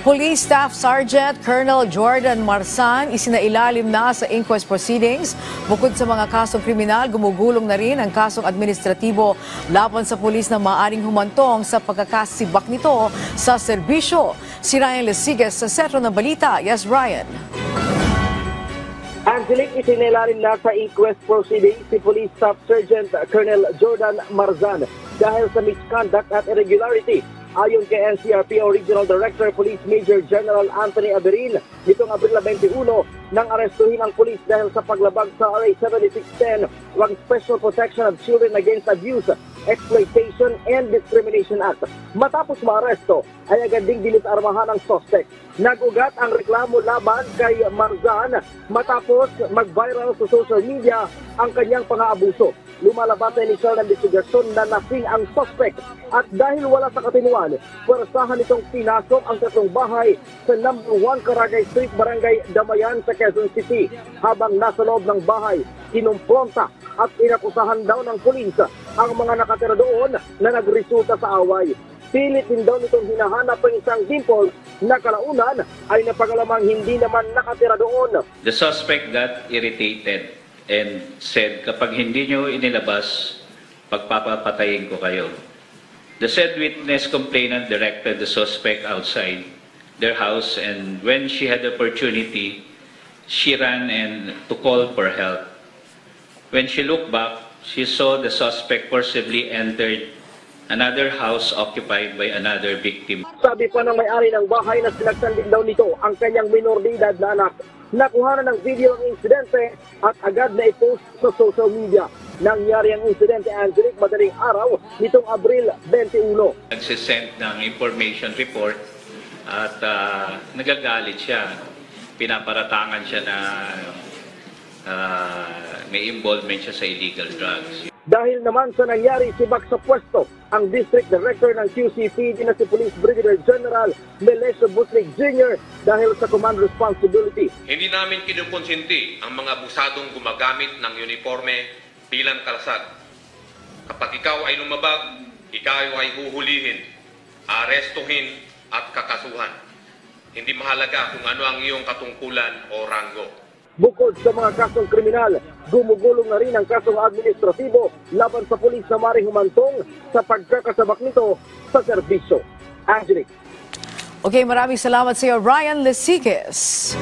Police Staff Sergeant Colonel Jordan Marsan isinailalim na sa inquest proceedings. Bukod sa mga kasong kriminal, gumugulong na rin ang kasong administratibo laban sa pulis na maaaring humantong sa pagkakasibak nito sa serbisyo. Si Ryan Lesigas sa sentro ng balita. Yes, Ryan. Angelique, isinailalim na sa inquest proceedings si Police Staff Sergeant Colonel Jordan Marzan dahil sa misconduct at irregularity. Ayon kay NCRPO Regional Director Police Major General Anthony Aberin, nitong Abril 21 nang arestuhin ang pulis dahil sa paglabag sa RA 7610 o ang Special Protection of Children Against Abuse, Exploitation and Discrimination Act. Matapos maaresto ay agad ding dinisarmahan ang suspect. Nag-ugat ang reklamo laban kay Marzan matapos mag-viral sa social media ang kanyang pang-aabuso. Lumalabas sa inisyal na investigasyon na lasing ang suspect at dahil wala sa katinuan, pwersahan itong pinasok ang tatlong bahay sa No. 1 Caragay Street, Barangay Damayan sa Quezon City. Habang nasa loob ng bahay, kinumpronta at inakusahan daw ng pulis ang mga nakatira doon na nagresulta sa away. Pilit din daw nitong hinahanap ang isang dimple na kalaunan ay napagalamang hindi naman nakatira doon. The suspect got irritated and said, kapag hindi nyo inilabas, pagpapapatayin ko kayo. The said witness complainant directed the suspect outside their house, and when she had the opportunity, she ran and to call for help. When she looked back, she saw the suspect forcibly entered another house occupied by another victim. Sabi pa ng may-ari ng bahay na sinaktan din daw nito ang kanyang minor de edad na anak. Nakuha na ng video ang insidente at agad na i-post sa social media. Nangyari ang insidente, Angelique, madaling araw nitong Abril 21. Nagsisend ng information report at nagagalit siya. Pinaparatangan siya na may involvement siya sa illegal drugs. Dahil naman sa nangyari, sibak sa pwesto ang District Director ng QCPD na si Police Brigadier General Melesio Buslig Jr. dahil sa command responsibility. Hindi namin kinukonsinti ang mga abusadong gumagamit ng uniforme bilang kalasag. Kapag ikaw ay lumabag, ikaw ay huhulihin, arestuhin at kakasuhan. Hindi mahalaga kung ano ang iyong katungkulan o ranggo. Bukod sa mga kasong kriminal, gumugulong na rin ang kasong administratibo laban sa pulis na maring humantong sa pagkakasabak nito sa serbisyo. Angelique. Okay, maraming salamat sa iyo, Ryan Lesigas.